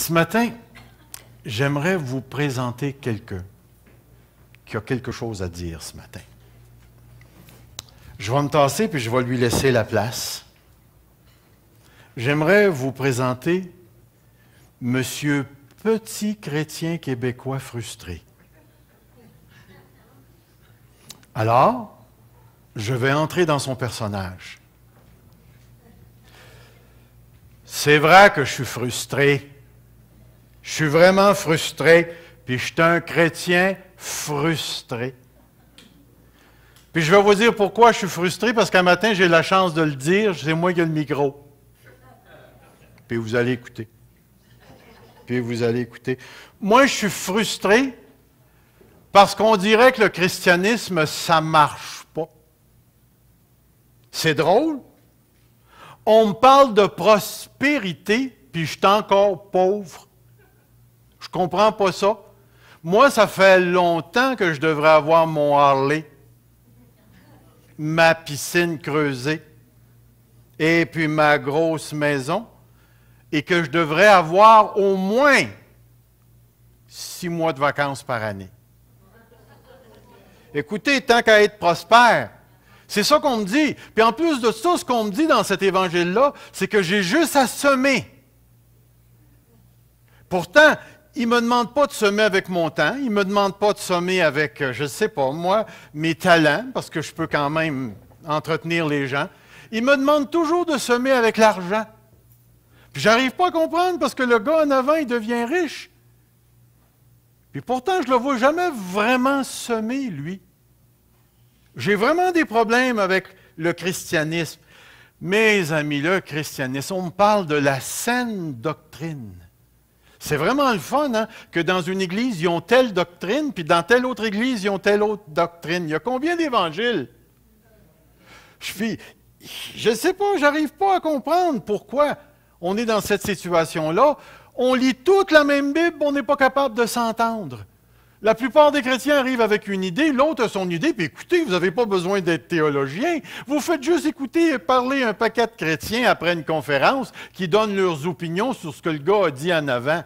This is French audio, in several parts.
Ce matin, j'aimerais vous présenter quelqu'un qui a quelque chose à dire ce matin. Je vais me tasser puis je vais lui laisser la place. J'aimerais vous présenter Monsieur Petit Chrétien québécois frustré. Alors, je vais entrer dans son personnage. C'est vrai que je suis frustré. Je suis vraiment frustré, puis je suis un chrétien frustré. Puis je vais vous dire pourquoi je suis frustré, parce qu'un matin, j'ai la chance de le dire, c'est moi qui ai le micro. Puis vous allez écouter. Moi, je suis frustré parce qu'on dirait que le christianisme, ça ne marche pas. C'est drôle. On me parle de prospérité, puis je suis encore pauvre. Je ne comprends pas ça. Moi, ça fait longtemps que je devrais avoir mon Harley, ma piscine creusée, et puis ma grosse maison, et que je devrais avoir au moins 6 mois de vacances par année. Écoutez, tant qu'à être prospère, c'est ça qu'on me dit. Puis en plus de ça, ce qu'on me dit dans cet évangile-là, c'est que j'ai juste à semer. Pourtant, il ne me demande pas de semer avec mon temps, il ne me demande pas de semer avec, je ne sais pas, moi, mes talents, parce que je peux quand même entretenir les gens. Il me demande toujours de semer avec l'argent. Puis j'arrive pas à comprendre parce que le gars en avant, il devient riche. Puis pourtant, je ne le vois jamais vraiment semer, lui. J'ai vraiment des problèmes avec le christianisme. Mes amis, le christianisme, on me parle de la saine doctrine. C'est vraiment le fun, hein, que dans une église, ils ont telle doctrine, puis dans telle autre église, ils ont telle autre doctrine. Il y a combien d'évangiles? Je ne sais pas, j'arrive pas à comprendre pourquoi on est dans cette situation-là. On lit toute la même Bible, on n'est pas capable de s'entendre. La plupart des chrétiens arrivent avec une idée, l'autre a son idée, puis écoutez, vous n'avez pas besoin d'être théologien. Vous faites juste écouter et parler un paquet de chrétiens après une conférence qui donnent leurs opinions sur ce que le gars a dit en avant.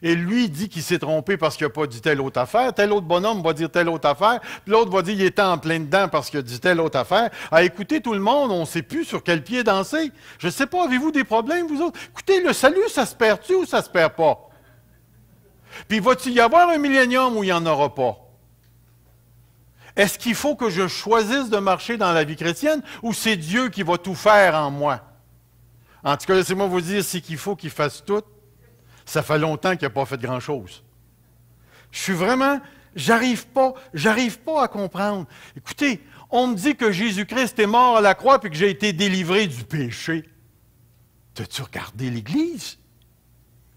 Et lui, il dit qu'il s'est trompé parce qu'il n'a pas dit telle autre affaire. Tel autre bonhomme va dire telle autre affaire. Puis l'autre va dire qu'il était en plein dedans parce qu'il a dit telle autre affaire. À écouter tout le monde, on ne sait plus sur quel pied danser. Je ne sais pas, avez-vous des problèmes, vous autres? Écoutez, le salut, ça se perd-tu ou ça se perd pas? Puis va-t-il y avoir un millénium où il n'y en aura pas? Est-ce qu'il faut que je choisisse de marcher dans la vie chrétienne ou c'est Dieu qui va tout faire en moi? En tout cas, laissez-moi vous dire, c'est qu'il faut qu'il fasse tout. Ça fait longtemps qu'il n'a pas fait grand-chose. Je suis vraiment, j'arrive pas à comprendre. Écoutez, on me dit que Jésus-Christ est mort à la croix puis que j'ai été délivré du péché. T'as-tu regardé l'Église?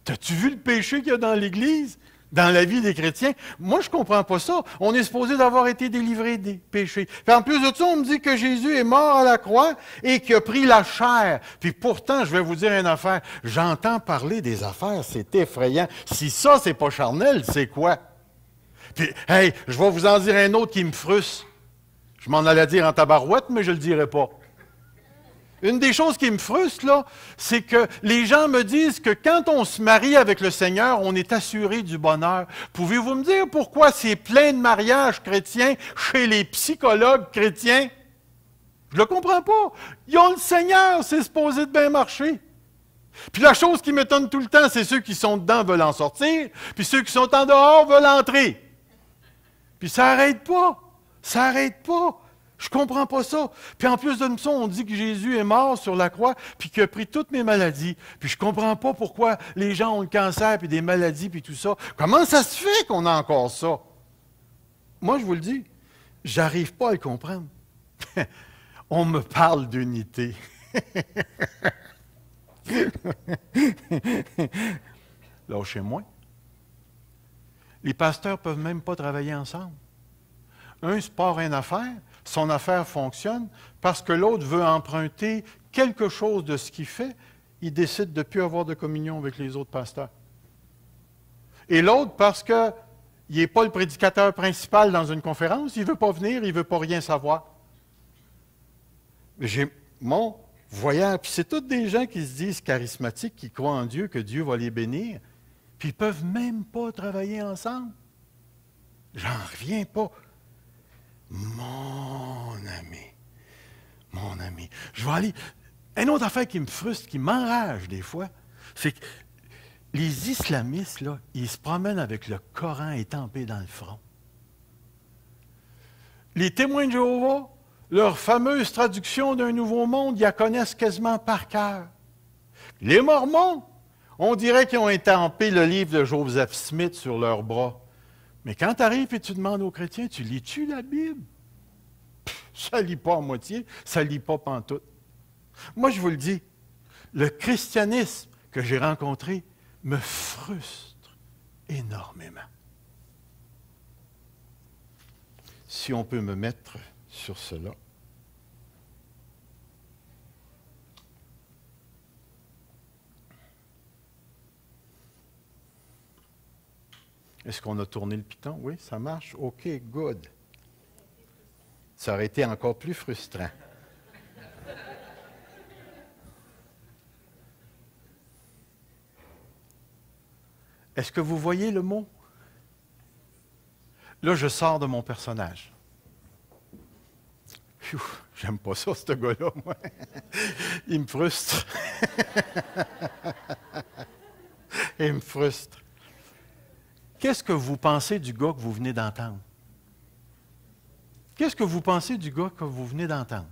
T'as-tu vu le péché qu'il y a dans l'Église, dans la vie des chrétiens? Moi, je ne comprends pas ça. On est supposé d'avoir été délivré des péchés. Puis en plus de ça, on me dit que Jésus est mort à la croix et qu'il a pris la chair. Puis pourtant, je vais vous dire une affaire. J'entends parler des affaires, c'est effrayant. Si ça, c'est pas charnel, c'est quoi? Puis, hey, je vais vous en dire un autre qui me frustre. Je m'en allais dire en tabarouette, mais je ne le dirai pas. Une des choses qui me frustre, là, c'est que les gens me disent que quand on se marie avec le Seigneur, on est assuré du bonheur. Pouvez-vous me dire pourquoi c'est plein de mariages chrétiens chez les psychologues chrétiens? Je ne le comprends pas. Ils ont le Seigneur, c'est supposé de bien marcher. Puis la chose qui m'étonne tout le temps, c'est ceux qui sont dedans veulent en sortir, puis ceux qui sont en dehors veulent entrer. Puis ça n'arrête pas. Ça n'arrête pas. Je ne comprends pas ça. Puis en plus de ça, on dit que Jésus est mort sur la croix puis qu'il a pris toutes mes maladies. Puis je ne comprends pas pourquoi les gens ont le cancer puis des maladies puis tout ça. Comment ça se fait qu'on a encore ça? Moi, je vous le dis, j'arrive pas à le comprendre. On me parle d'unité. Lâchez-moi. Les pasteurs ne peuvent même pas travailler ensemble. Un se part une affaire, son affaire fonctionne, parce que l'autre veut emprunter quelque chose de ce qu'il fait, il décide de ne plus avoir de communion avec les autres pasteurs. Et l'autre, parce qu'il n'est pas le prédicateur principal dans une conférence, il ne veut pas venir, il ne veut pas rien savoir. J'ai mon voyage, puis c'est tous des gens qui se disent charismatiques, qui croient en Dieu, que Dieu va les bénir. Puis ils ne peuvent même pas travailler ensemble. J'en reviens pas. Mon ami. Je vais aller. Une autre affaire qui me frustre, qui m'enrage des fois, c'est que les islamistes, là, ils se promènent avec le Coran étampé dans le front. Les témoins de Jéhovah, leur fameuse traduction d'un nouveau monde, ils la connaissent quasiment par cœur. Les Mormons, on dirait qu'ils ont étampé le livre de Joseph Smith sur leurs bras. Mais quand tu arrives et tu demandes aux chrétiens, tu lis-tu la Bible? Ça ne lit pas à moitié, ça ne lit pas pantoute. Moi, je vous le dis, le christianisme que j'ai rencontré me frustre énormément. Si on peut me mettre sur cela. Est-ce qu'on a tourné le piton? Oui, ça marche? OK, good. Ça aurait été encore plus frustrant. Est-ce que vous voyez le mot? Là, je sors de mon personnage. Pfiou, j'aime pas ça, ce gars-là, moi. Il me frustre. Il me frustre. Qu'est-ce que vous pensez du gars que vous venez d'entendre? Qu'est-ce que vous pensez du gars que vous venez d'entendre?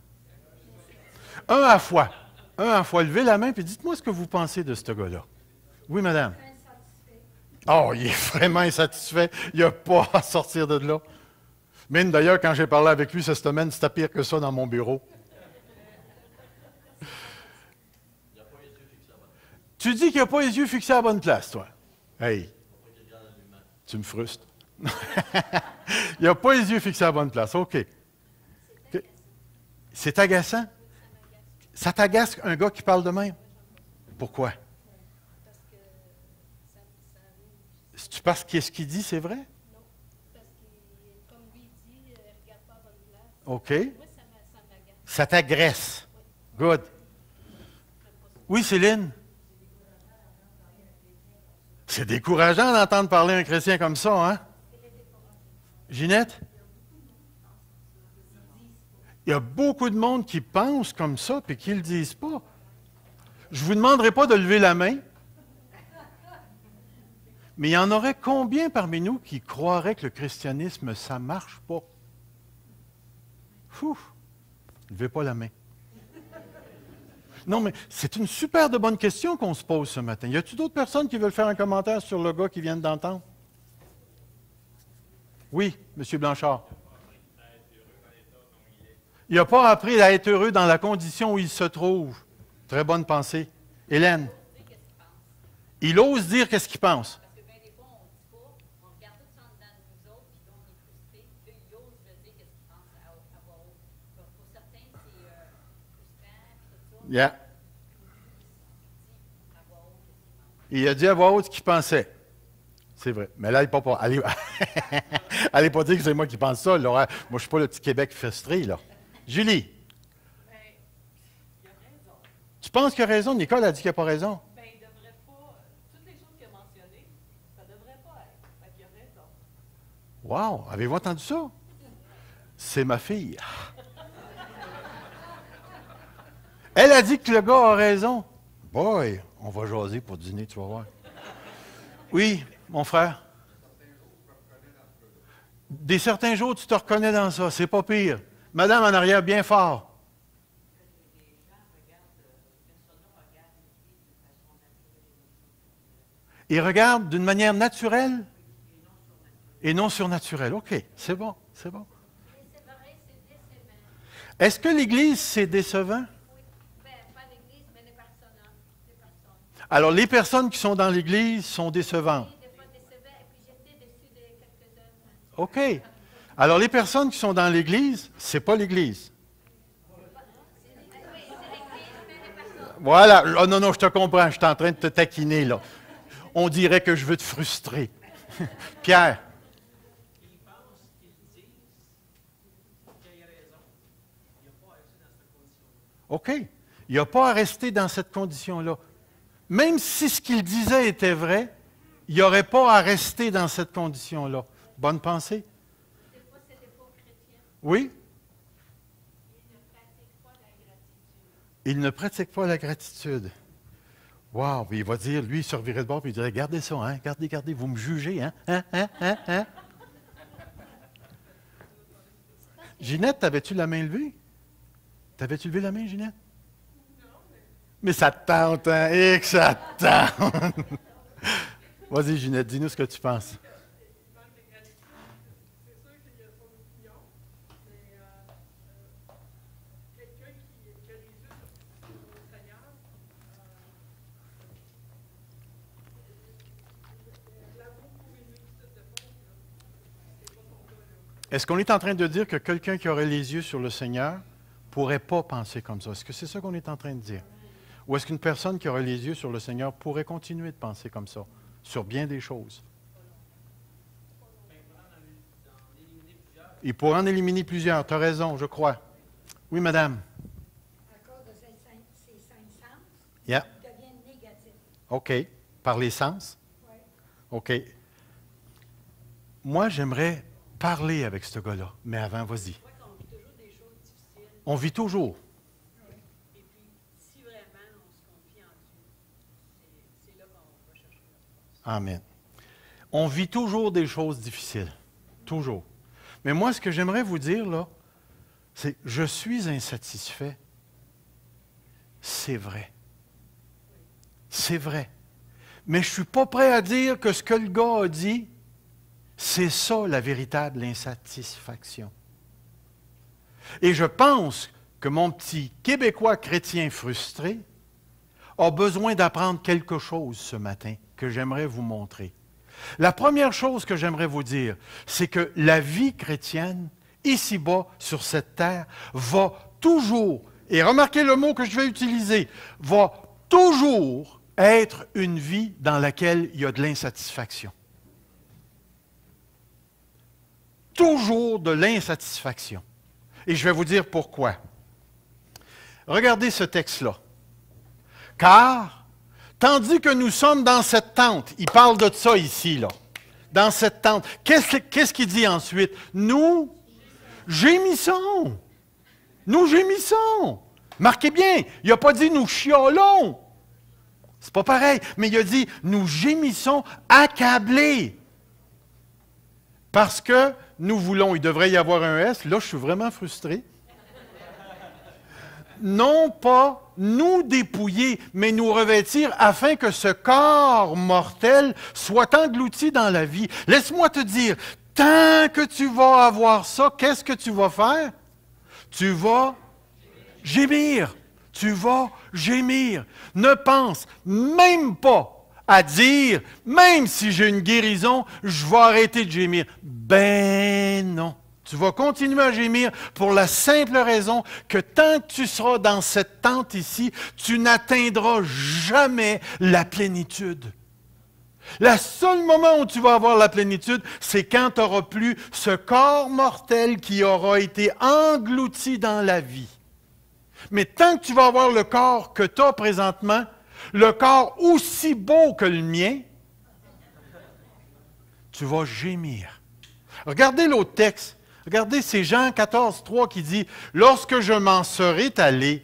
Un à fois. Un à fois. Levez la main et dites-moi ce que vous pensez de ce gars-là. Oui, madame? Oh, il est vraiment insatisfait. Il n'a pas à sortir de là. Même d'ailleurs, quand j'ai parlé avec lui cette semaine, c'était pire que ça dans mon bureau. Tu dis qu'il n'a pas les yeux fixés à la bonne place, toi. Hey, tu me frustres. Il n'a pas les yeux fixés à la bonne place. OK. C'est agaçant? Ça t'agace un gars qui parle de même? Pourquoi? C'est-tu parce que ce qu'il dit, c'est vrai? Non, parce que, comme lui dit, regarde pas à bonne place. OK. Moi, ça m'agace. Ça t'agresse. Good. Oui, Céline? C'est décourageant d'entendre parler un chrétien comme ça, hein? Ginette? Il y a beaucoup de monde qui pense comme ça et qui ne le disent pas. Je ne vous demanderai pas de lever la main, mais il y en aurait combien parmi nous qui croiraient que le christianisme, ça ne marche pas? Ouf! Ne levez pas la main. Non, mais c'est une super de bonne question qu'on se pose ce matin. Y a-t-il d'autres personnes qui veulent faire un commentaire sur le gars qui vient d'entendre? Oui, M. Blanchard. Il n'a pas appris à être heureux dans la condition où il se trouve. Très bonne pensée. Hélène. Il ose dire qu'est-ce qu'il pense. Parce que bien des fois, on ne dit pas, on regarde tout ça en dedans de nous autres, puis là, on est frustré, puis là, il ose le dire qu'est-ce qu'il pense à voix haute. Pour certains, c'est frustrant, puis tout ça. Yeah. À voix haute, qu'est-ce qu'il pense. Il a dit à voix haute ce qu'il pensait. C'est vrai. Mais là, il ne peut pas. Allez pas dire que c'est moi qui pense ça. Laura. Moi, je ne suis pas le petit Québec frustré, là. Julie. Bien, il a raison. Tu penses qu'il a raison? Nicole a dit qu'il n'a pas raison. Bien, il ne devrait pas. Toutes les choses qu'il a mentionnées, ça ne devrait pas être. Fait qu'il a raison. Wow! Avez-vous entendu ça? C'est ma fille. Elle a dit que le gars a raison. Boy, on va jaser pour dîner, tu vas voir. Oui, mon frère. Des certains jours, tu te reconnais dans ça. C'est pas pire. Madame en arrière, bien fort. Ils regardent d'une manière naturelle et non surnaturelle. OK, c'est bon, c'est bon. C'est vrai, c'est décevant. Est-ce que l'Église, c'est décevant? Oui. Ben, pas l'Église, mais les personnes. Hein? Les personnes. Alors, les personnes qui sont dans l'Église sont décevantes. Oui, des fois décevant, et puis j'étais déçue de quelques-unes. OK. Alors, les personnes qui sont dans l'Église, c'est pas l'Église. Oui, c'est l'Église, mais les personnes. Voilà. Oh, non, non, je te comprends. Je suis en train de te taquiner, là. On dirait que je veux te frustrer. Pierre. Il pense qu'ils disent qu'il a raison. Il n'a pas à rester dans cette condition-là. OK. Il n'a pas à rester dans cette condition-là. Même si ce qu'il disait était vrai, il n'aurait pas à rester dans cette condition-là. Bonne pensée? Des fois, c'est des faux chrétiens. Oui? Ils ne pratiquent pas la gratitude. Il ne pratique pas la gratitude. Wow! Puis il va dire, lui, il se revirait de bord, puis il dirait, regardez ça, hein? Regardez, vous me jugez, hein? Hein? Ginette, t'avais-tu la main levée? T'avais-tu levé la main, Ginette? Non, mais ça te tente, hein? Et que ça te tente! Vas-y, Ginette, dis-nous ce que tu penses. Est-ce qu'on est en train de dire que quelqu'un qui aurait les yeux sur le Seigneur ne pourrait pas penser comme ça? Est-ce que c'est ça qu'on est en train de dire? Ou est-ce qu'une personne qui aurait les yeux sur le Seigneur pourrait continuer de penser comme ça, sur bien des choses? Il pourrait en éliminer plusieurs. Tu as raison, je crois. Oui, madame. À cause de ces cinq sens, Yeah. ils deviennent négatifs. OK. Par les sens? Oui. OK. Moi, j'aimerais parler avec ce gars-là. Mais avant, vas-y. Je crois qu'on vit toujours des choses difficiles. On vit toujours. Et puis, si vraiment on se confie en Dieu, c'est là qu'on va chercher notre force. Amen. On vit toujours des choses difficiles. Toujours. Mais moi, ce que j'aimerais vous dire, là, c'est je suis insatisfait. C'est vrai. C'est vrai. Mais je ne suis pas prêt à dire que ce que le gars a dit, c'est ça la véritable insatisfaction. Et je pense que mon petit Québécois chrétien frustré a besoin d'apprendre quelque chose ce matin que j'aimerais vous montrer. La première chose que j'aimerais vous dire, c'est que la vie chrétienne, ici-bas, sur cette terre, va toujours, et remarquez le mot que je vais utiliser, va toujours être une vie dans laquelle il y a de l'insatisfaction. Toujours de l'insatisfaction. Et je vais vous dire pourquoi. Regardez ce texte-là. Car, tandis que nous sommes dans cette tente, il parle de ça ici, là, dans cette tente, qu'est-ce qu'il dit ensuite? Nous gémissons. Nous gémissons. Marquez bien, il n'a pas dit nous chiolons. C'est pas pareil, mais il a dit nous gémissons accablés. Parce que nous voulons, il devrait y avoir un S, là je suis vraiment frustré. Non pas nous dépouiller, mais nous revêtir afin que ce corps mortel soit englouti dans la vie. Laisse-moi te dire, tant que tu vas avoir ça, qu'est-ce que tu vas faire? Tu vas gémir. Tu vas gémir. Ne pense même pas à dire, même si j'ai une guérison, je vais arrêter de gémir. Ben non. Tu vas continuer à gémir pour la simple raison que tant que tu seras dans cette tente ici, tu n'atteindras jamais la plénitude. Le seul moment où tu vas avoir la plénitude, c'est quand tu n'auras plus ce corps mortel qui aura été englouti dans la vie. Mais tant que tu vas avoir le corps que tu as présentement, le corps aussi beau que le mien, tu vas gémir. Regardez l'autre texte. Regardez, c'est Jean 14, 3 qui dit « Lorsque je m'en serai allé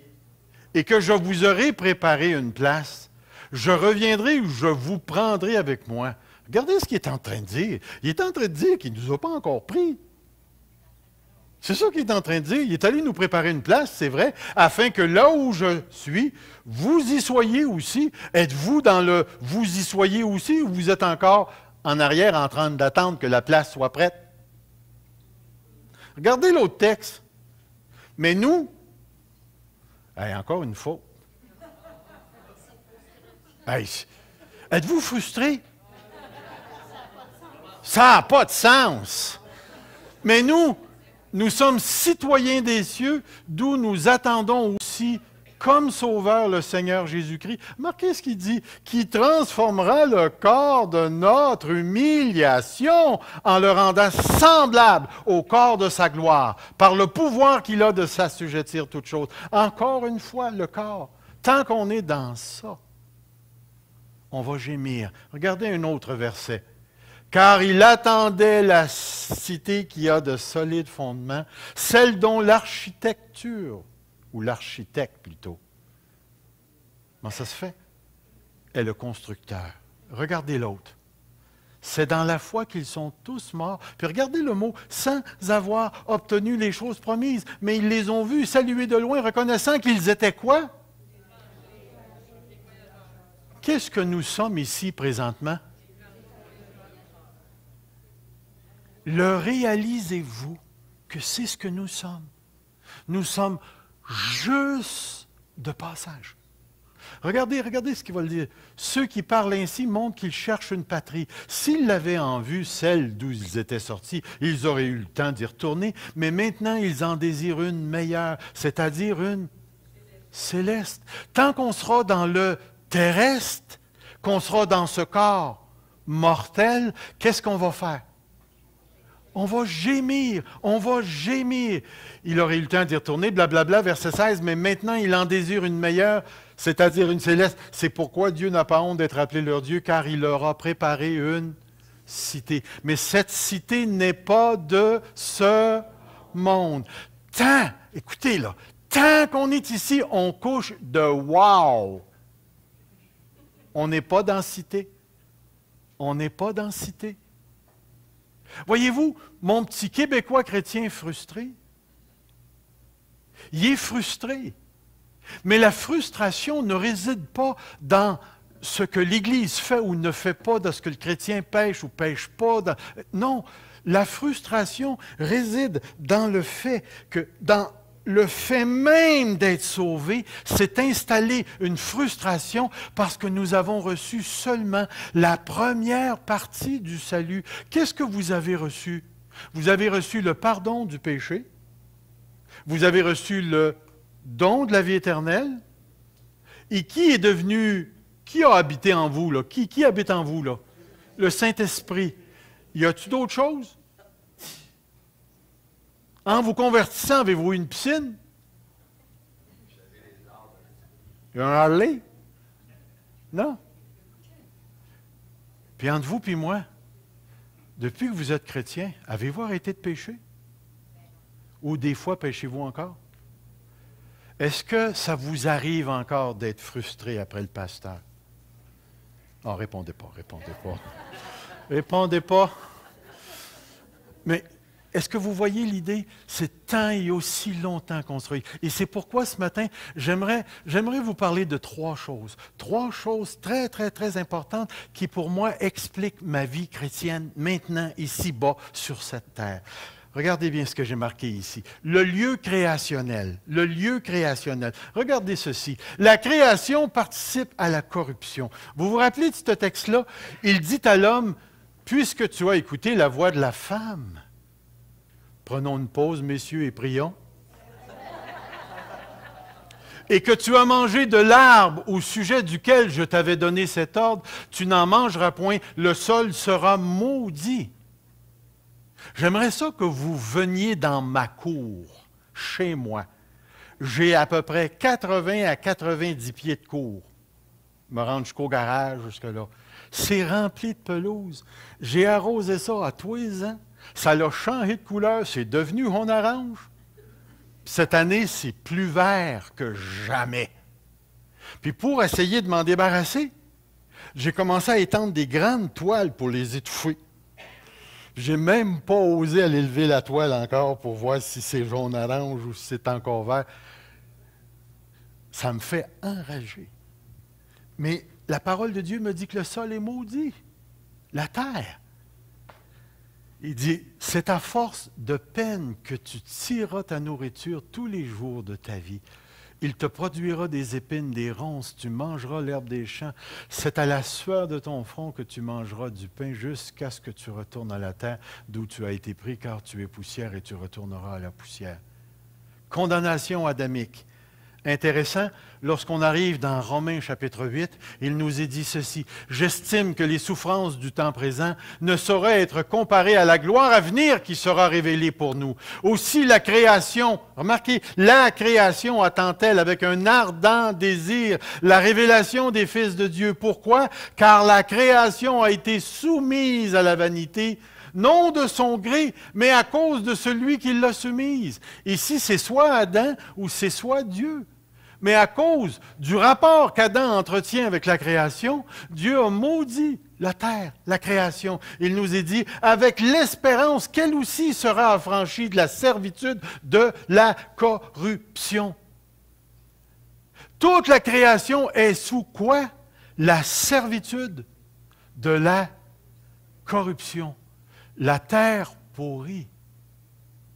et que je vous aurai préparé une place, je reviendrai ou je vous prendrai avec moi. » Regardez ce qu'il est en train de dire. Il est en train de dire qu'il ne nous a pas encore pris. C'est ça qu'il est en train de dire. Il est allé nous préparer une place, c'est vrai, afin que là où je suis, vous y soyez aussi. Êtes-vous dans le « vous y soyez aussi » ou vous êtes encore en arrière en train d'attendre que la place soit prête? Regardez l'autre texte. Mais nous, encore une faute. Êtes-vous frustrés? Ça n'a pas de sens. Mais nous sommes citoyens des cieux, d'où nous attendons aussi, comme Sauveur, le Seigneur Jésus-Christ. Remarquez ce qu'il dit, qui transformera le corps de notre humiliation en le rendant semblable au corps de sa gloire, par le pouvoir qu'il a de s'assujettir toutes choses. Encore une fois, le corps, tant qu'on est dans ça, On va gémir. Regardez un autre verset. Car il attendait la cité qui a de solides fondements, celle dont l'architecture, ou l'architecte plutôt. Comment ça se fait? Est le constructeur. Regardez l'autre. C'est dans la foi qu'ils sont tous morts. Puis regardez le mot, sans avoir obtenu les choses promises. Mais ils les ont vus saluer de loin, reconnaissant qu'ils étaient quoi? Qu'est-ce que nous sommes ici présentement? Le réalisez-vous que c'est ce que nous sommes? Nous sommes juste de passage. Regardez ce qu'il va le dire. Ceux qui parlent ainsi montrent qu'ils cherchent une patrie. S'ils l'avaient en vue, celle d'où ils étaient sortis, ils auraient eu le temps d'y retourner, mais maintenant ils en désirent une meilleure, c'est-à-dire une céleste. Tant qu'on sera dans le terrestre, qu'on sera dans ce corps mortel, qu'est-ce qu'on va faire? On va gémir, on va gémir. Il aurait eu le temps d'y retourner, blablabla, verset 16, mais maintenant il en désire une meilleure, c'est-à-dire une céleste. C'est pourquoi Dieu n'a pas honte d'être appelé leur Dieu, car il leur a préparé une cité. Mais cette cité n'est pas de ce monde. Écoutez là, tant qu'on est ici, on couche de wow. On n'est pas dans cité. On n'est pas dans cité. Voyez-vous, mon petit Québécois chrétien frustré, il est frustré. Mais la frustration ne réside pas dans ce que l'Église fait ou ne fait pas, dans ce que le chrétien pêche ou pêche pas. Non, la frustration réside dans le fait que, dans le fait même d'être sauvé, s'est installée une frustration parce que nous avons reçu seulement la première partie du salut. Qu'est-ce que vous avez reçu? Vous avez reçu le pardon du péché. Vous avez reçu le don de la vie éternelle. Et qui a habité en vous, là? Qui habite en vous, là? Le Saint-Esprit. Y a-t-il d'autres choses? En vous convertissant, avez-vous eu une piscine? Un Harley? Non. Puis entre vous et moi, depuis que vous êtes chrétien, avez-vous arrêté de pécher? Ou des fois, péchez-vous encore? Est-ce que ça vous arrive encore d'être frustré après le pasteur? Non, répondez pas. Répondez pas. Mais est-ce que vous voyez l'idée? C'est tant et aussi longtemps construit. Et c'est pourquoi ce matin, j'aimerais vous parler de trois choses. Trois choses très, très, très importantes qui, pour moi, expliquent ma vie chrétienne maintenant, ici-bas, sur cette terre. Regardez bien ce que j'ai marqué ici. Le lieu créationnel. Le lieu créationnel. Regardez ceci. La création participe à la corruption. Vous vous rappelez de ce texte-là? Il dit à l'homme, « Puisque tu as écouté la voix de la femme, » prenons une pause, messieurs, et prions. Et que tu as mangé de l'arbre au sujet duquel je t'avais donné cet ordre, tu n'en mangeras point, le sol sera maudit. J'aimerais ça que vous veniez dans ma cour, chez moi. J'ai à peu près 80 à 90 pieds de cour. Je me rends jusqu'au garage, jusque-là. C'est rempli de pelouse. J'ai arrosé ça à tous les ans. Ça l'a changé de couleur, c'est devenu jaune orange. Cette année, c'est plus vert que jamais. Puis pour essayer de m'en débarrasser, j'ai commencé à étendre des grandes toiles pour les étouffer. J'ai même pas osé aller lever la toile encore pour voir si c'est jaune orange ou si c'est encore vert. Ça me fait enrager. Mais la parole de Dieu me dit que le sol est maudit, la terre. Il dit, c'est à force de peine que tu tireras ta nourriture tous les jours de ta vie. Il te produira des épines, des ronces, tu mangeras l'herbe des champs. C'est à la sueur de ton front que tu mangeras du pain jusqu'à ce que tu retournes à la terre d'où tu as été pris, car tu es poussière et tu retourneras à la poussière. Condamnation adamique. Intéressant, lorsqu'on arrive dans Romains chapitre 8, il nous est dit ceci. « J'estime que les souffrances du temps présent ne sauraient être comparées à la gloire à venir qui sera révélée pour nous. Aussi la création, remarquez, la création attend-elle avec un ardent désir la révélation des fils de Dieu. Pourquoi? Car la création a été soumise à la vanité, non de son gré, mais à cause de celui qui l'a soumise. » Ici, c'est soit Adam ou c'est soit Dieu. Mais à cause du rapport qu'Adam entretient avec la création, Dieu a maudit la terre, la création. Il nous est dit, avec l'espérance qu'elle aussi sera affranchie de la servitude de la corruption. Toute la création est sous quoi? La servitude de la corruption. La terre pourrit,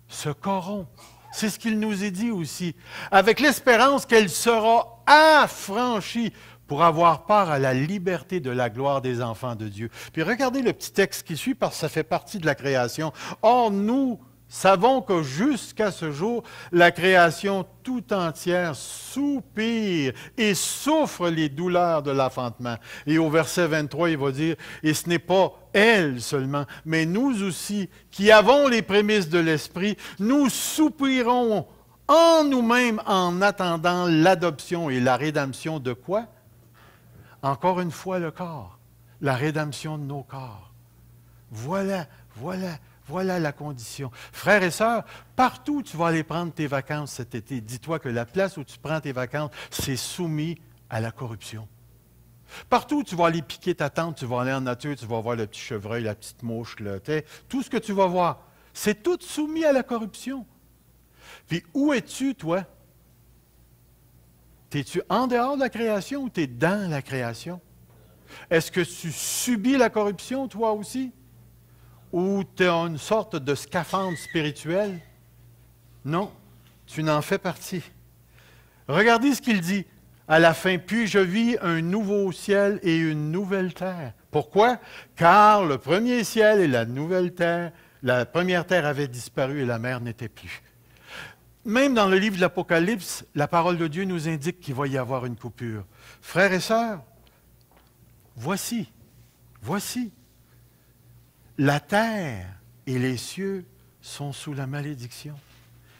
se corrompt. C'est ce qu'il nous est dit aussi, avec l'espérance qu'elle sera affranchie pour avoir part à la liberté de la gloire des enfants de Dieu. Puis regardez le petit texte qui suit, parce que ça fait partie de la création. Or, nous savons que jusqu'à ce jour, la création tout entière soupire et souffre les douleurs de l'enfantement. Et au verset 23, il va dire, « Et ce n'est pas elle seulement, mais nous aussi, qui avons les prémices de l'Esprit, nous soupirons en nous-mêmes en attendant l'adoption et la rédemption de quoi? Encore une fois, le corps, la rédemption de nos corps. Voilà la condition. Frères et sœurs, partout où tu vas aller prendre tes vacances cet été, dis-toi que la place où tu prends tes vacances, c'est soumis à la corruption. Partout où tu vas aller piquer ta tente, tu vas aller en nature, tu vas voir le petit chevreuil, la petite mouche, tout ce que tu vas voir, c'est tout soumis à la corruption. Puis où es-tu, toi? Es-tu en dehors de la création ou tu es dans la création? Est-ce que tu subis la corruption, toi aussi? Ou tu as une sorte de scaphandre spirituel? Non, tu n'en fais partie. Regardez ce qu'il dit à la fin. « Puis je vis un nouveau ciel et une nouvelle terre. » Pourquoi? Car le premier ciel et la nouvelle terre, la première terre avait disparu et la mer n'était plus. Même dans le livre de l'Apocalypse, la parole de Dieu nous indique qu'il va y avoir une coupure. Frères et sœurs, voici, la terre et les cieux sont sous la malédiction.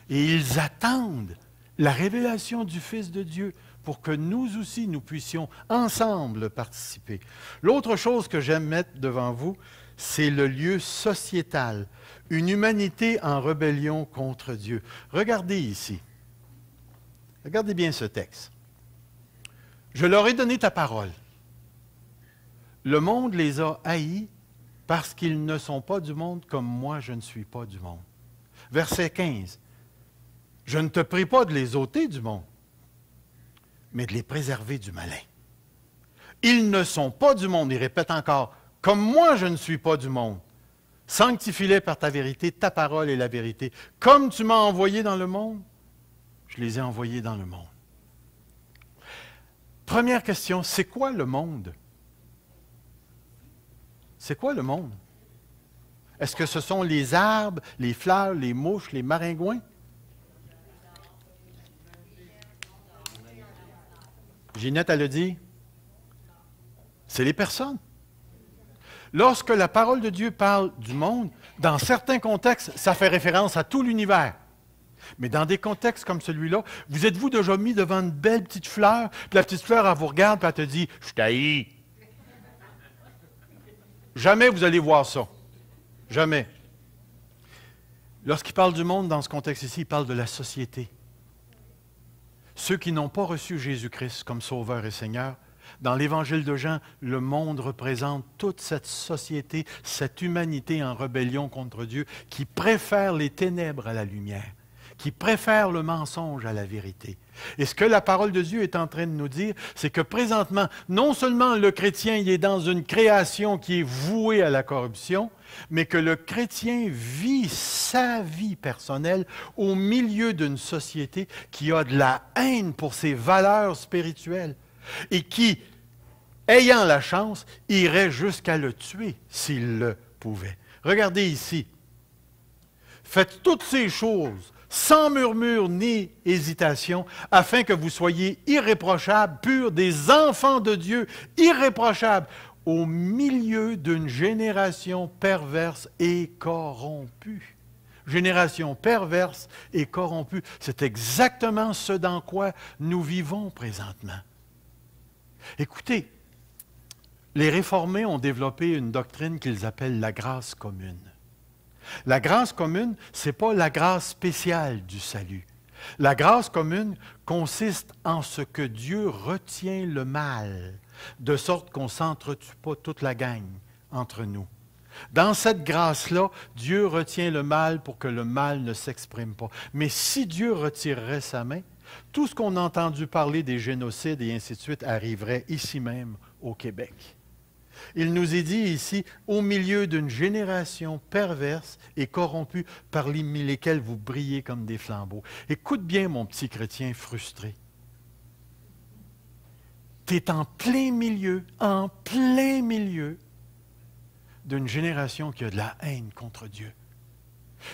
Et ils attendent la révélation du Fils de Dieu pour que nous aussi, nous puissions ensemble participer. L'autre chose que j'aime mettre devant vous, c'est le lieu sociétal. Une humanité en rébellion contre Dieu. Regardez ici. Regardez bien ce texte. « Je leur ai donné ta parole. Le monde les a haïs parce qu'ils ne sont pas du monde comme moi je ne suis pas du monde. » Verset 15. « Je ne te prie pas de les ôter du monde, mais de les préserver du malin. Ils ne sont pas du monde. » Il répète encore. « Comme moi je ne suis pas du monde. Sanctifie-les par ta vérité, ta parole est la vérité. Comme tu m'as envoyé dans le monde, je les ai envoyés dans le monde. » Première question, c'est quoi le monde? C'est quoi le monde? Est-ce que ce sont les arbres, les fleurs, les mouches, les maringouins? Ginette, elle a dit, c'est les personnes. Lorsque la parole de Dieu parle du monde, dans certains contextes, ça fait référence à tout l'univers. Mais dans des contextes comme celui-là, vous êtes-vous déjà mis devant une belle petite fleur, puis la petite fleur, elle vous regarde, puis elle te dit « Je t'haïs ». Jamais vous allez voir ça. Jamais. Lorsqu'il parle du monde dans ce contexte ici, il parle de la société. Ceux qui n'ont pas reçu Jésus-Christ comme Sauveur et Seigneur, dans l'Évangile de Jean, le monde représente toute cette société, cette humanité en rébellion contre Dieu, qui préfère les ténèbres à la lumière, qui préfère le mensonge à la vérité. Et ce que la parole de Dieu est en train de nous dire, c'est que présentement, non seulement le chrétien il est dans une création qui est vouée à la corruption, mais que le chrétien vit sa vie personnelle au milieu d'une société qui a de la haine pour ses valeurs spirituelles et qui, ayant la chance, irait jusqu'à le tuer s'il le pouvait. Regardez ici. Faites toutes ces choses sans murmure ni hésitation, afin que vous soyez irréprochables, purs, des enfants de Dieu, irréprochables, au milieu d'une génération perverse et corrompue. Génération perverse et corrompue. C'est exactement ce dans quoi nous vivons présentement. Écoutez, les réformés ont développé une doctrine qu'ils appellent la grâce commune. La grâce commune, ce n'est pas la grâce spéciale du salut. La grâce commune consiste en ce que Dieu retient le mal, de sorte qu'on ne s'entretue pas toute la gang entre nous. Dans cette grâce-là, Dieu retient le mal pour que le mal ne s'exprime pas. Mais si Dieu retirerait sa main, tout ce qu'on a entendu parler des génocides et ainsi de suite arriverait ici même au Québec. Il nous est dit ici, au milieu d'une génération perverse et corrompue parmi lesquelles vous brillez comme des flambeaux. Écoute bien, mon petit chrétien frustré. Tu es en plein milieu d'une génération qui a de la haine contre Dieu.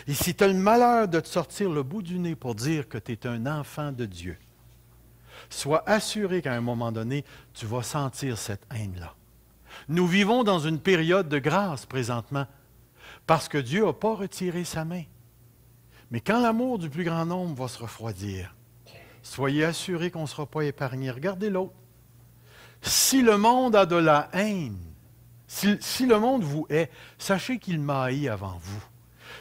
Et si tu as le malheur de te sortir le bout du nez pour dire que tu es un enfant de Dieu, sois assuré qu'à un moment donné, tu vas sentir cette haine-là. Nous vivons dans une période de grâce présentement, parce que Dieu n'a pas retiré sa main. Mais quand l'amour du plus grand nombre va se refroidir, soyez assurés qu'on ne sera pas épargnés. Regardez l'autre. Si le monde a de la haine, si le monde vous hait, sachez qu'il m'a haï avant vous.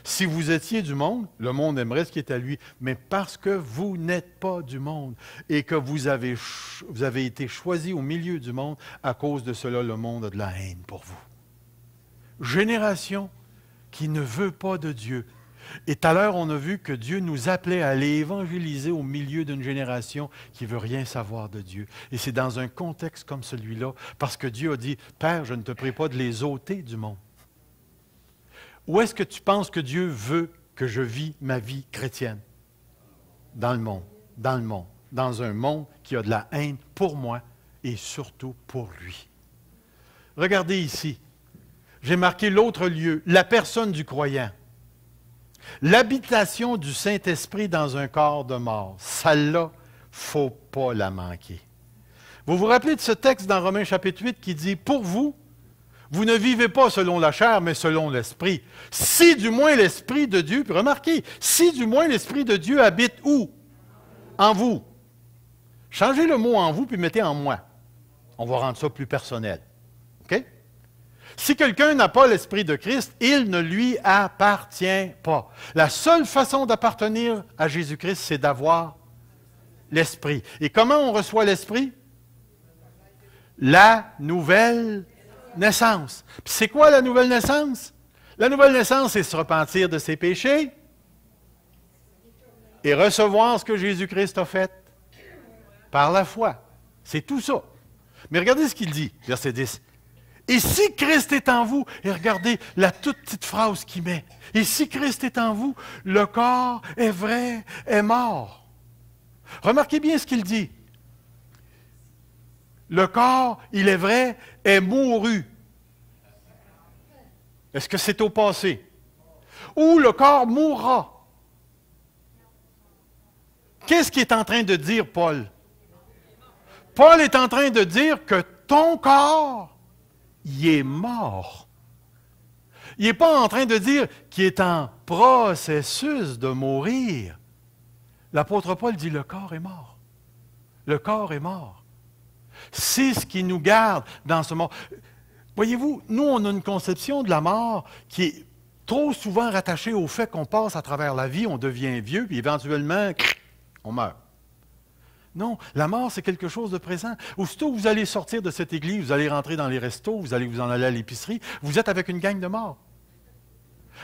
Si vous étiez du monde, le monde aimerait ce qui est à lui, mais parce que vous n'êtes pas du monde et que vous avez été choisi au milieu du monde, à cause de cela, le monde a de la haine pour vous. Génération qui ne veut pas de Dieu. Et tout à l'heure, on a vu que Dieu nous appelait à aller évangéliser au milieu d'une génération qui ne veut rien savoir de Dieu. Et c'est dans un contexte comme celui-là, parce que Dieu a dit, « Père, je ne te prie pas de les ôter du monde. » Où est-ce que tu penses que Dieu veut que je vis ma vie chrétienne? Dans le monde, dans un monde qui a de la haine pour moi et surtout pour lui. Regardez ici, j'ai marqué l'autre lieu, la personne du croyant. L'habitation du Saint-Esprit dans un corps de mort, celle-là, il ne faut pas la manquer. Vous vous rappelez de ce texte dans Romains chapitre 8 qui dit, « Pour vous, vous ne vivez pas selon la chair, mais selon l'Esprit. Si du moins l'Esprit de Dieu, puis remarquez, si du moins l'Esprit de Dieu habite où? En vous. Changez le mot en vous, puis mettez en moi. On va rendre ça plus personnel. OK? Si quelqu'un n'a pas l'Esprit de Christ, il ne lui appartient pas. La seule façon d'appartenir à Jésus-Christ, c'est d'avoir l'Esprit. Et comment on reçoit l'Esprit? La nouvelle naissance. Puis c'est quoi la nouvelle naissance? La nouvelle naissance, c'est se repentir de ses péchés et recevoir ce que Jésus-Christ a fait par la foi. C'est tout ça. Mais regardez ce qu'il dit, verset 10. Et si Christ est en vous, et regardez la toute petite phrase qu'il met, et si Christ est en vous, le corps est vrai, est mort. Remarquez bien ce qu'il dit. Le corps, il est vrai, est mouru. Est-ce que c'est au passé? Ou le corps mourra. Qu'est-ce qu'il est en train de dire, Paul? Paul est en train de dire que ton corps, il est mort. Il n'est pas en train de dire qu'il est en processus de mourir. L'apôtre Paul dit, le corps est mort. Le corps est mort. C'est ce qui nous garde dans ce monde. Voyez-vous, nous, on a une conception de la mort qui est trop souvent rattachée au fait qu'on passe à travers la vie, on devient vieux, puis éventuellement, on meurt. Non, la mort, c'est quelque chose de présent. Aussitôt que vous allez sortir de cette église, vous allez rentrer dans les restos, vous allez vous en aller à l'épicerie, vous êtes avec une gang de morts.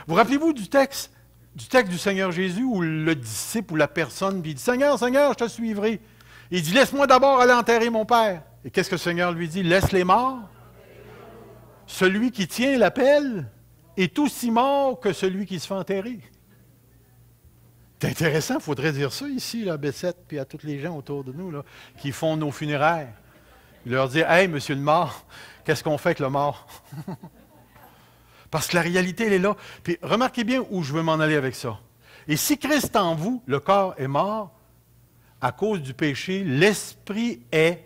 Vous rappelez-vous du texte du Seigneur Jésus où le disciple ou la personne dit « Seigneur, Seigneur, je te suivrai. » Il dit « Laisse-moi d'abord aller enterrer mon Père. » Et qu'est-ce que le Seigneur lui dit? « Laisse les morts. Celui qui tient l'appel est aussi mort que celui qui se fait enterrer. » C'est intéressant, il faudrait dire ça ici, là, à Bessette, puis à tous les gens autour de nous, là, qui font nos funéraires. Il leur dit « Hey, monsieur le mort, qu'est-ce qu'on fait avec le mort? » Parce que la réalité, elle est là. Puis remarquez bien où je veux m'en aller avec ça. Et si Christ est en vous, le corps est mort à cause du péché, l'esprit est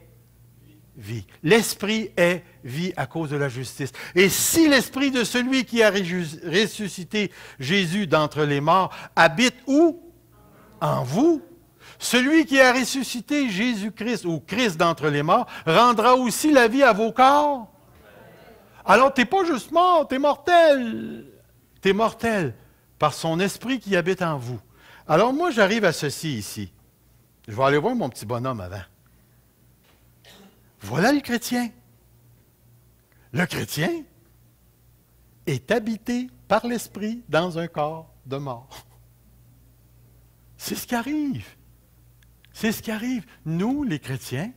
vie. L'esprit est vie à cause de la justice. Et si l'esprit de celui qui a ressuscité Jésus d'entre les morts habite où? En vous. Celui qui a ressuscité Jésus-Christ, ou Christ d'entre les morts, rendra aussi la vie à vos corps. Alors, tu n'es pas juste mort, tu es mortel. Tu es mortel par son esprit qui habite en vous. Alors, moi, j'arrive à ceci ici. Je vais aller voir mon petit bonhomme avant. Voilà le chrétien. Le chrétien est habité par l'esprit dans un corps de mort. C'est ce qui arrive. C'est ce qui arrive. Nous, les chrétiens,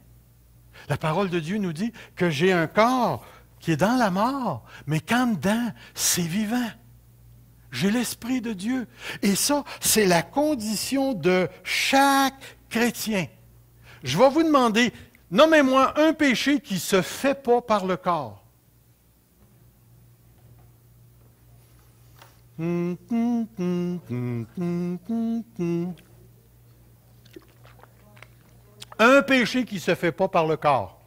la parole de Dieu nous dit que j'ai un corps qui est dans la mort, mais qu'en dedans, c'est vivant. J'ai l'Esprit de Dieu. Et ça, c'est la condition de chaque chrétien. Je vais vous demander, nommez-moi un péché qui ne se fait pas par le corps. Un péché qui ne se fait pas par le corps.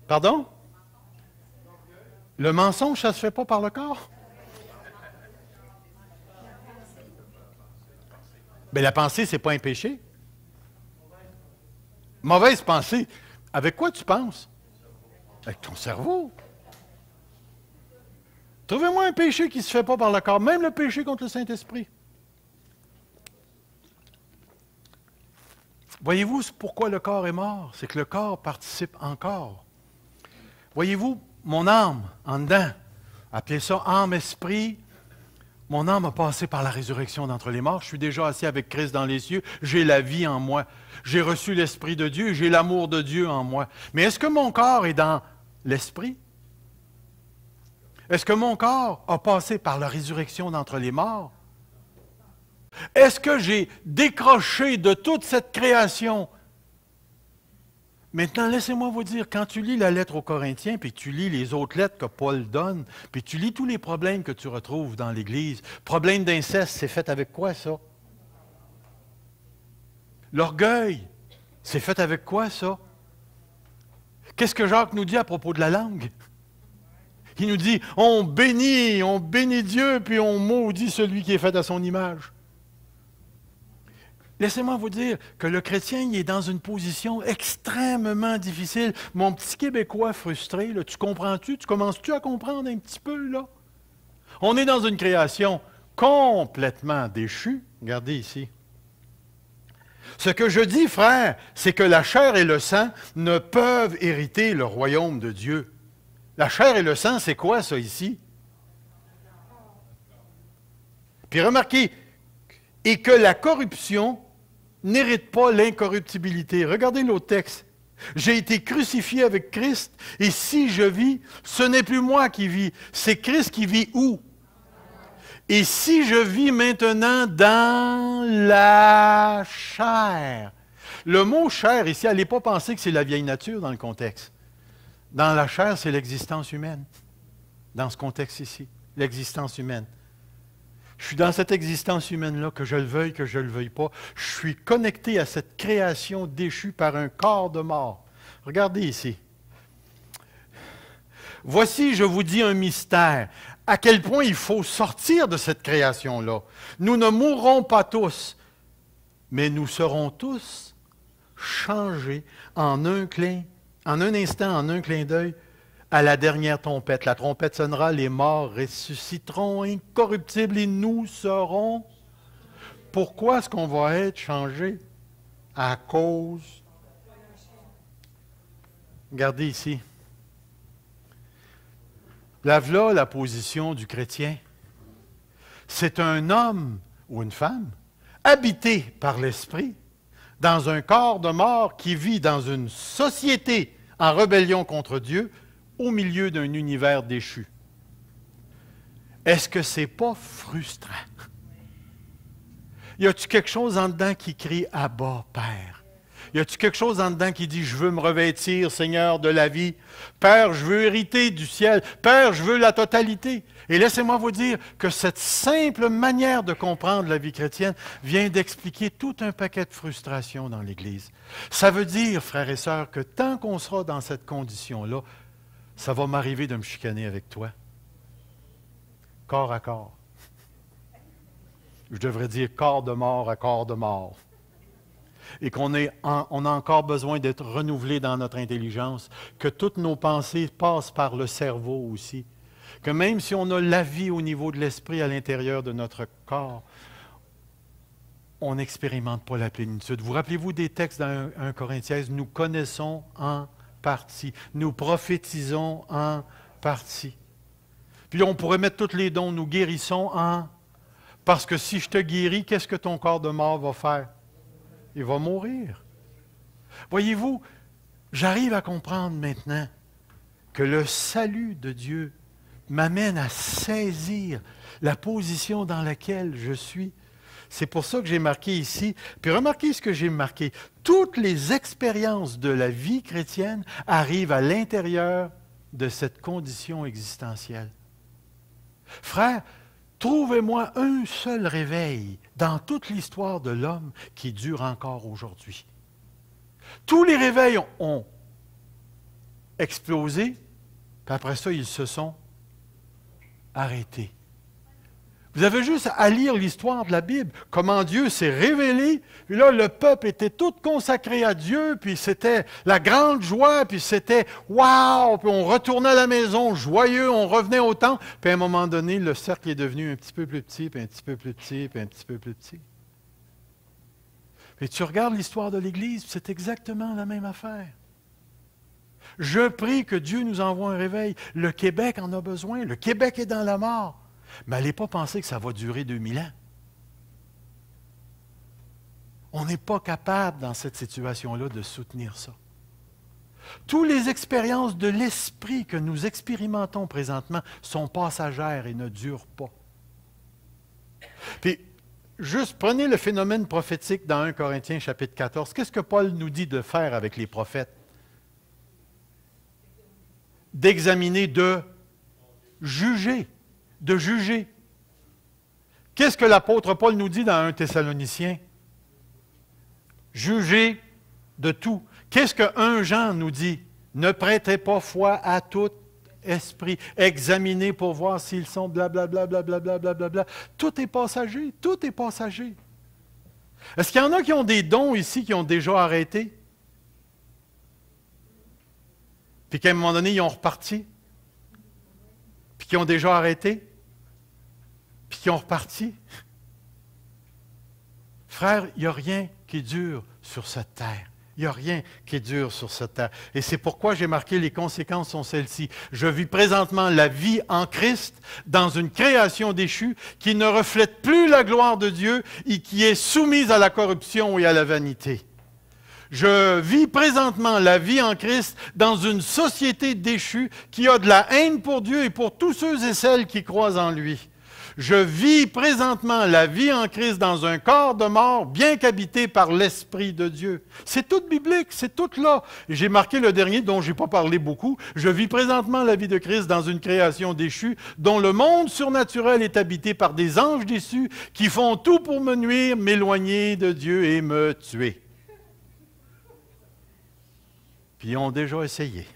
Pardon? Le mensonge, ça ne se fait pas par le corps? Bien, la pensée, ce n'est pas un péché. Mauvaise pensée. Avec quoi tu penses? Avec ton cerveau. Trouvez-moi un péché qui ne se fait pas par le corps, même le péché contre le Saint-Esprit. Voyez-vous pourquoi le corps est mort? C'est que le corps participe encore. Voyez-vous, mon âme, en dedans, appelez ça âme, esprit, mon âme a passé par la résurrection d'entre les morts. Je suis déjà assis avec Christ dans les cieux. J'ai la vie en moi. J'ai reçu l'Esprit de Dieu. J'ai l'amour de Dieu en moi. Mais est-ce que mon corps est dans l'Esprit? Est-ce que mon corps a passé par la résurrection d'entre les morts? Est-ce que j'ai décroché de toute cette création? Maintenant, laissez-moi vous dire, quand tu lis la lettre aux Corinthiens, puis tu lis les autres lettres que Paul donne, puis tu lis tous les problèmes que tu retrouves dans l'Église, problème d'inceste, c'est fait avec quoi ça? L'orgueil, c'est fait avec quoi ça? Qu'est-ce que Jacques nous dit à propos de la langue? Il nous dit, on bénit Dieu, puis on maudit celui qui est fait à son image. Laissez-moi vous dire que le chrétien il est dans une position extrêmement difficile. Mon petit Québécois frustré, là, tu comprends-tu? Tu commences-tu à comprendre un petit peu, là? On est dans une création complètement déchue. Regardez ici. Ce que je dis, frère, c'est que la chair et le sang ne peuvent hériter le royaume de Dieu. La chair et le sang, c'est quoi ça ici? Puis remarquez, et que la corruption n'hérite pas l'incorruptibilité. Regardez l'autre texte. J'ai été crucifié avec Christ, et si je vis, ce n'est plus moi qui vis, c'est Christ qui vit où? Et si je vis maintenant dans la chair. Le mot chair, ici, n'allez pas penser que c'est la vieille nature dans le contexte. Dans la chair, c'est l'existence humaine. Dans ce contexte ici, l'existence humaine. Je suis dans cette existence humaine-là, que je le veuille, que je ne le veuille pas. Je suis connecté à cette création déchue par un corps de mort. Regardez ici. Voici, je vous dis un mystère. À quel point il faut sortir de cette création-là. Nous ne mourrons pas tous, mais nous serons tous changés en un instant, en un clin d'œil, à la dernière trompette. La trompette sonnera, les morts ressusciteront incorruptibles et nous serons. Pourquoi est-ce qu'on va être changé? À cause. Regardez ici. Là, la position du chrétien. C'est un homme ou une femme habité par l'Esprit dans un corps de mort qui vit dans une société en rébellion contre Dieu au milieu d'un univers déchu. Est-ce que ce n'est pas frustrant? Y a-t-il quelque chose en dedans qui crie « Abba, Père ». Y a-t-il quelque chose en dedans qui dit, je veux me revêtir, Seigneur, de la vie? Père, je veux hériter du ciel. Père, je veux la totalité. Et laissez-moi vous dire que cette simple manière de comprendre la vie chrétienne vient d'expliquer tout un paquet de frustrations dans l'Église. Ça veut dire, frères et sœurs, que tant qu'on sera dans cette condition-là, ça va m'arriver de me chicaner avec toi. Corps à corps. Je devrais dire corps de mort à corps de mort. Et on a encore besoin d'être renouvelé dans notre intelligence, que toutes nos pensées passent par le cerveau aussi, que même si on a la vie au niveau de l'esprit à l'intérieur de notre corps, on n'expérimente pas la plénitude. Vous rappelez-vous des textes dans 1 Corinthiens, nous connaissons en partie, nous prophétisons en partie. Puis on pourrait mettre tous les dons, nous guérissons en... Parce que si je te guéris, qu'est-ce que ton corps de mort va faire? Il va mourir. Voyez-vous, j'arrive à comprendre maintenant que le salut de Dieu m'amène à saisir la position dans laquelle je suis. C'est pour ça que j'ai marqué ici. Puis remarquez ce que j'ai marqué. Toutes les expériences de la vie chrétienne arrivent à l'intérieur de cette condition existentielle. Frère, trouvez-moi un seul réveil dans toute l'histoire de l'homme qui dure encore aujourd'hui. Tous les réveils ont explosé, puis après ça, ils se sont arrêtés. Vous avez juste à lire l'histoire de la Bible, comment Dieu s'est révélé, puis là, le peuple était tout consacré à Dieu, puis c'était la grande joie, puis c'était « wow », puis on retournait à la maison joyeux, on revenait au temple, puis à un moment donné, le cercle est devenu un petit peu plus petit, puis un petit peu plus petit, puis un petit peu plus petit. Et tu regardes l'histoire de l'Église, c'est exactement la même affaire. Je prie que Dieu nous envoie un réveil. Le Québec en a besoin, le Québec est dans la mort. Mais n'allez pas penser que ça va durer 2000 ans. On n'est pas capable, dans cette situation-là, de soutenir ça. Toutes les expériences de l'esprit que nous expérimentons présentement sont passagères et ne durent pas. Puis, juste prenez le phénomène prophétique dans 1 Corinthiens chapitre 14. Qu'est-ce que Paul nous dit de faire avec les prophètes? D'examiner, de juger. De juger. Qu'est-ce que l'apôtre Paul nous dit dans 1 Thessaloniciens? Juger de tout. Qu'est-ce que 1 Jean nous dit? Ne prêtez pas foi à tout esprit. Examinez pour voir s'ils sont blablabla, blablabla, blablabla. Tout est passager, tout est passager. Est-ce qu'il y en a qui ont des dons ici qui ont déjà arrêté? Puis qu'à un moment donné, ils ont reparti? Puis qui ont déjà arrêté? Puis qui ont reparti? Frère, il n'y a rien qui dure sur cette terre. Il n'y a rien qui dure sur cette terre. Et c'est pourquoi j'ai marqué les conséquences sont celles-ci. Je vis présentement la vie en Christ dans une création déchue qui ne reflète plus la gloire de Dieu et qui est soumise à la corruption et à la vanité. Je vis présentement la vie en Christ dans une société déchue qui a de la haine pour Dieu et pour tous ceux et celles qui croient en lui. Je vis présentement la vie en Christ dans un corps de mort bien qu'habité par l'Esprit de Dieu. C'est tout biblique, c'est tout là. Et j'ai marqué le dernier dont je n'ai pas parlé beaucoup. Je vis présentement la vie de Christ dans une création déchue dont le monde surnaturel est habité par des anges déçus qui font tout pour me nuire, m'éloigner de Dieu et me tuer. Puis ils ont déjà essayé.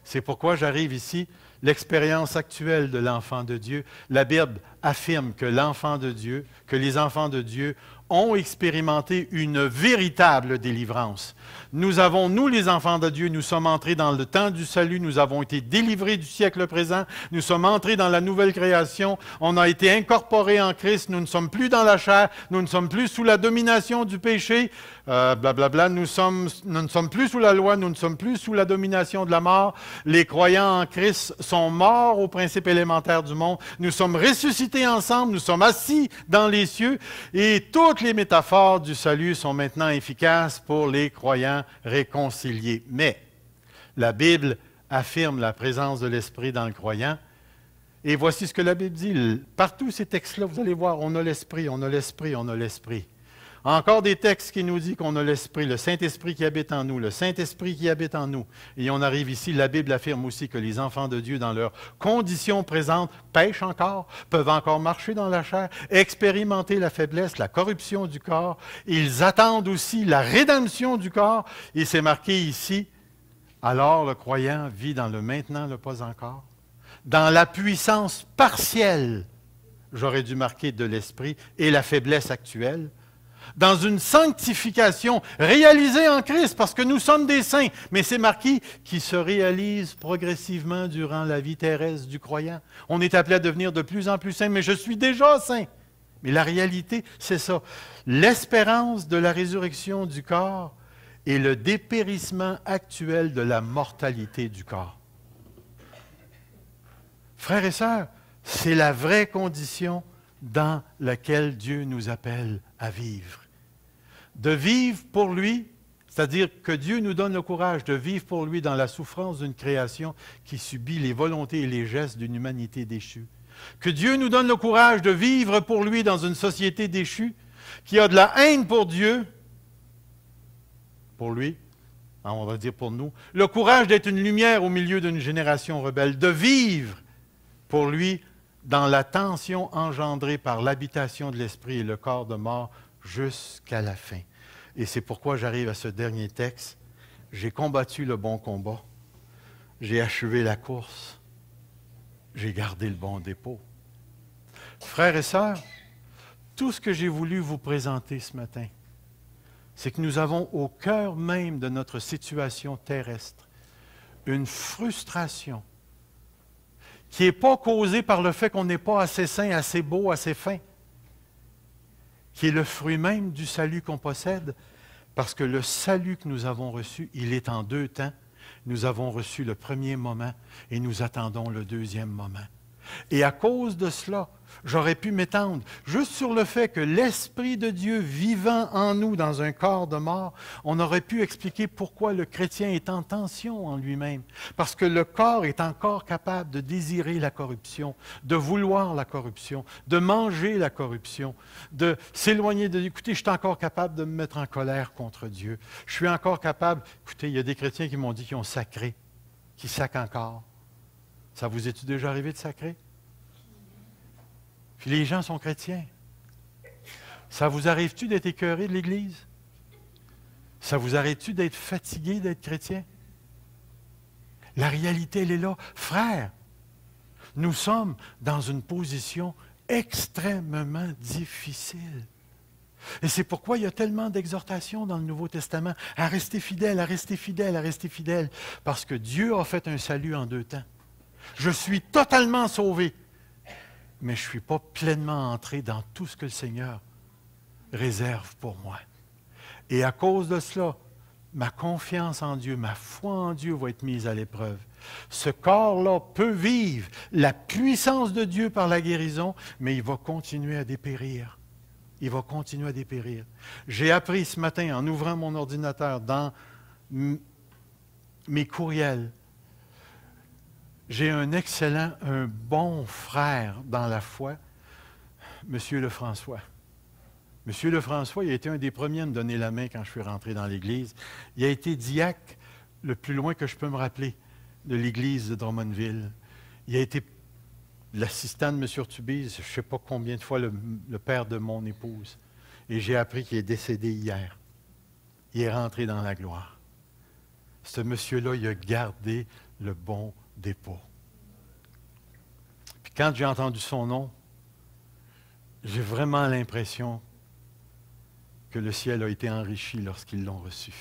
C'est pourquoi j'arrive ici, l'expérience actuelle de l'enfant de Dieu. La Bible affirme que l'enfant de Dieu, que les enfants de Dieu ont expérimenté une véritable délivrance. Nous avons, nous les enfants de Dieu, nous sommes entrés dans le temps du salut, nous avons été délivrés du siècle présent, nous sommes entrés dans la nouvelle création, on a été incorporés en Christ, nous ne sommes plus dans la chair, nous ne sommes plus sous la domination du péché, blablabla, nous ne sommes plus sous la loi, nous ne sommes plus sous la domination de la mort. Les croyants en Christ sont morts au principe élémentaire du monde, nous sommes ressuscités ensemble, nous sommes assis dans les cieux et toutes les métaphores du salut sont maintenant efficaces pour les croyants réconciliés. Mais la Bible affirme la présence de l'Esprit dans le croyant. Et voici ce que la Bible dit. Partout ces textes-là, vous allez voir, on a l'Esprit, on a l'Esprit, on a l'Esprit. Encore des textes qui nous disent qu'on a l'Esprit, le Saint-Esprit qui habite en nous, le Saint-Esprit qui habite en nous. Et on arrive ici, la Bible affirme aussi que les enfants de Dieu, dans leur condition présente, pêchent encore, peuvent encore marcher dans la chair, expérimenter la faiblesse, la corruption du corps. Ils attendent aussi la rédemption du corps. Et c'est marqué ici, alors le croyant vit dans le maintenant, le pas encore, dans la puissance partielle, j'aurais dû marquer de l'Esprit, et la faiblesse actuelle, dans une sanctification réalisée en Christ, parce que nous sommes des saints, mais c'est marqué qui se réalise progressivement durant la vie terrestre du croyant. On est appelé à devenir de plus en plus saint, mais je suis déjà saint. Mais la réalité, c'est ça. L'espérance de la résurrection du corps et le dépérissement actuel de la mortalité du corps. Frères et sœurs, c'est la vraie condition dans laquelle Dieu nous appelle à vivre. De vivre pour lui, c'est-à-dire que Dieu nous donne le courage de vivre pour lui dans la souffrance d'une création qui subit les volontés et les gestes d'une humanité déchue. Que Dieu nous donne le courage de vivre pour lui dans une société déchue qui a de la haine pour Dieu, pour lui, on va dire pour nous, le courage d'être une lumière au milieu d'une génération rebelle, de vivre pour lui dans la tension engendrée par l'habitation de l'esprit et le corps de mort jusqu'à la fin. Et c'est pourquoi j'arrive à ce dernier texte. J'ai combattu le bon combat, j'ai achevé la course, j'ai gardé le bon dépôt. Frères et sœurs, tout ce que j'ai voulu vous présenter ce matin, c'est que nous avons au cœur même de notre situation terrestre une frustration qui n'est pas causée par le fait qu'on n'est pas assez saint, assez beau, assez fin, qui est le fruit même du salut qu'on possède, parce que le salut que nous avons reçu, il est en deux temps. Nous avons reçu le premier moment et nous attendons le deuxième moment. Et à cause de cela, j'aurais pu m'étendre juste sur le fait que l'Esprit de Dieu vivant en nous dans un corps de mort, on aurait pu expliquer pourquoi le chrétien est en tension en lui-même. Parce que le corps est encore capable de désirer la corruption, de vouloir la corruption, de manger la corruption, de s'éloigner de Dieu. Écoutez, je suis encore capable de me mettre en colère contre Dieu. Je suis encore capable... Écoutez, il y a des chrétiens qui m'ont dit qu'ils ont sacré, qui sacrent encore. Ça vous est-il déjà arrivé de sacrer? Puis les gens sont chrétiens. Ça vous arrive-tu d'être écœuré de l'Église? Ça vous arrive-tu d'être fatigué d'être chrétien? La réalité, elle est là. Frères, nous sommes dans une position extrêmement difficile. Et c'est pourquoi il y a tellement d'exhortations dans le Nouveau Testament à rester fidèle, à rester fidèle, à rester fidèle. Parce que Dieu a fait un salut en deux temps. Je suis totalement sauvé, mais je ne suis pas pleinement entré dans tout ce que le Seigneur réserve pour moi. Et à cause de cela, ma confiance en Dieu, ma foi en Dieu va être mise à l'épreuve. Ce corps-là peut vivre la puissance de Dieu par la guérison, mais il va continuer à dépérir. Il va continuer à dépérir. J'ai appris ce matin, en ouvrant mon ordinateur, dans mes courriels, j'ai un bon frère dans la foi, M. Lefrançois. M. Lefrançois, il a été un des premiers à me donner la main quand je suis rentré dans l'Église. Il a été diacre le plus loin que je peux me rappeler de l'Église de Drummondville. Il a été l'assistant de M. Urtubise, je ne sais pas combien de fois le père de mon épouse. Et j'ai appris qu'il est décédé hier. Il est rentré dans la gloire. Ce monsieur-là, il a gardé le bon dépôt. Puis quand j'ai entendu son nom, j'ai vraiment l'impression que le ciel a été enrichi lorsqu'ils l'ont reçu.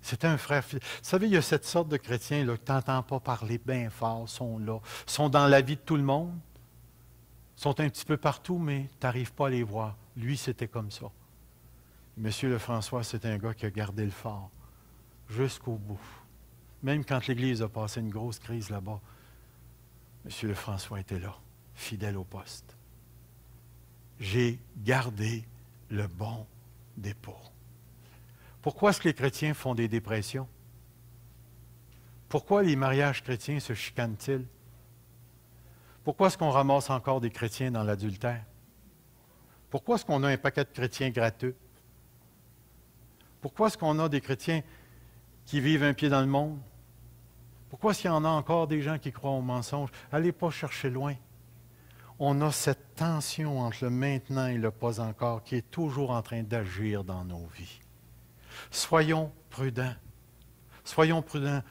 C'était un frère. Vous savez, il y a cette sorte de chrétiens là, que tu n'entends pas parler bien fort, sont là, sont dans la vie de tout le monde, sont un petit peu partout, mais tu n'arrives pas à les voir. Lui, c'était comme ça. Monsieur Lefrançois, c'est un gars qui a gardé le fort jusqu'au bout. Même quand l'Église a passé une grosse crise là-bas, M. Lefrançois était là, fidèle au poste. J'ai gardé le bon dépôt. Pourquoi est-ce que les chrétiens font des dépressions? Pourquoi les mariages chrétiens se chicanent-ils? Pourquoi est-ce qu'on ramasse encore des chrétiens dans l'adultère? Pourquoi est-ce qu'on a un paquet de chrétiens gratteux? Pourquoi est-ce qu'on a des chrétiens qui vivent un pied dans le monde? Pourquoi est-ce qu'il y en a encore des gens qui croient au mensonge? Allez pas chercher loin. On a cette tension entre le maintenant et le pas encore qui est toujours en train d'agir dans nos vies. Soyons prudents. Soyons prudents.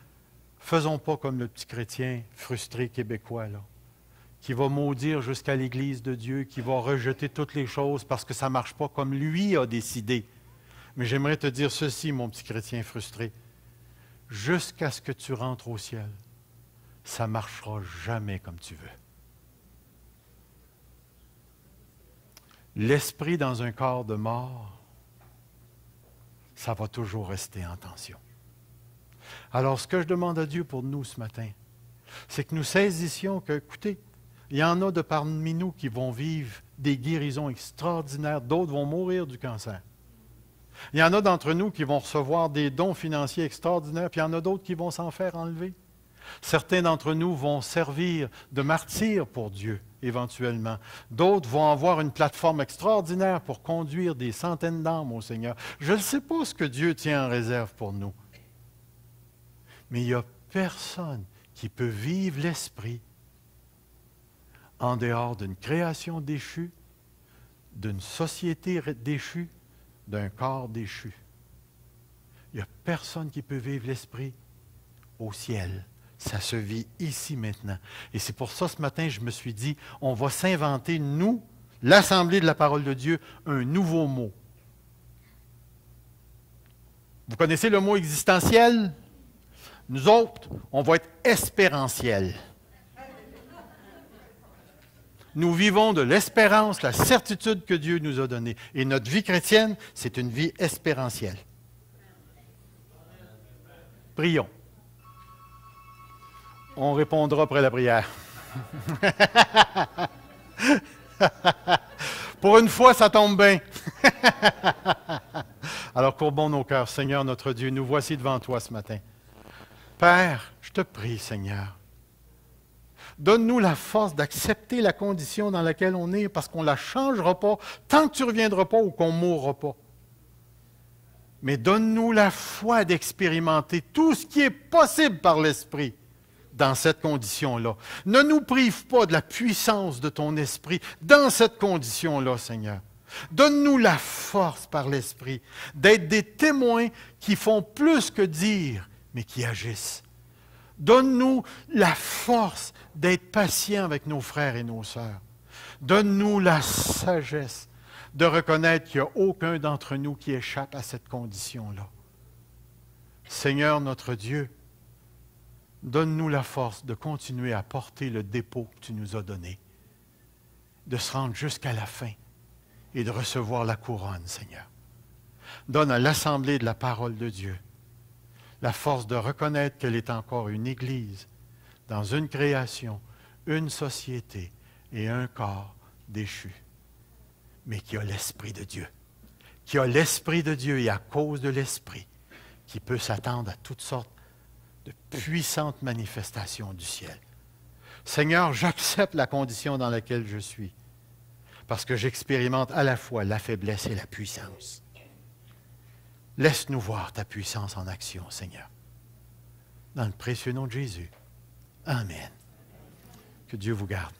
Faisons pas comme le petit chrétien frustré québécois, là, qui va maudire jusqu'à l'Église de Dieu, qui va rejeter toutes les choses parce que ça ne marche pas comme lui a décidé. Mais j'aimerais te dire ceci, mon petit chrétien frustré. Jusqu'à ce que tu rentres au ciel, ça ne marchera jamais comme tu veux. L'esprit dans un corps de mort, ça va toujours rester en tension. Alors, ce que je demande à Dieu pour nous ce matin, c'est que nous saisissions que, écoutez, il y en a de parmi nous qui vont vivre des guérisons extraordinaires, d'autres vont mourir du cancer. Il y en a d'entre nous qui vont recevoir des dons financiers extraordinaires, puis il y en a d'autres qui vont s'en faire enlever. Certains d'entre nous vont servir de martyrs pour Dieu, éventuellement. D'autres vont avoir une plateforme extraordinaire pour conduire des centaines d'âmes au Seigneur. Je ne sais pas ce que Dieu tient en réserve pour nous. Mais il n'y a personne qui peut vivre l'Esprit en dehors d'une création déchue, d'une société déchue, d'un corps déchu. Il n'y a personne qui peut vivre l'Esprit au ciel. Ça se vit ici maintenant. Et c'est pour ça, ce matin, je me suis dit, on va s'inventer, nous, l'Assemblée de la parole de Dieu, un nouveau mot. Vous connaissez le mot existentiel? Nous autres, on va être espérentiels. Nous vivons de l'espérance, la certitude que Dieu nous a donnée. Et notre vie chrétienne, c'est une vie espérentielle. Prions. On répondra après la prière. Pour une fois, ça tombe bien. Alors, courbons nos cœurs. Seigneur notre Dieu, nous voici devant toi ce matin. Père, je te prie, Seigneur, donne-nous la force d'accepter la condition dans laquelle on est, parce qu'on ne la changera pas tant que tu ne reviendras pas ou qu'on ne mourra pas. Mais donne-nous la foi d'expérimenter tout ce qui est possible par l'Esprit dans cette condition-là. Ne nous prive pas de la puissance de ton Esprit dans cette condition-là, Seigneur. Donne-nous la force par l'Esprit d'être des témoins qui font plus que dire, mais qui agissent. Donne-nous la force d'être patients avec nos frères et nos sœurs. Donne-nous la sagesse de reconnaître qu'il n'y a aucun d'entre nous qui échappe à cette condition-là. Seigneur notre Dieu, donne-nous la force de continuer à porter le dépôt que tu nous as donné, de se rendre jusqu'à la fin et de recevoir la couronne, Seigneur. Donne à l'Assemblée de la parole de Dieu la force de reconnaître qu'elle est encore une Église dans une création, une société et un corps déchu, mais qui a l'Esprit de Dieu. Qui a l'Esprit de Dieu et à cause de l'Esprit, qui peut s'attendre à toutes sortes de puissantes manifestations du ciel. Seigneur, j'accepte la condition dans laquelle je suis, parce que j'expérimente à la fois la faiblesse et la puissance. Laisse-nous voir ta puissance en action, Seigneur. Dans le précieux nom de Jésus. Amen. Que Dieu vous garde.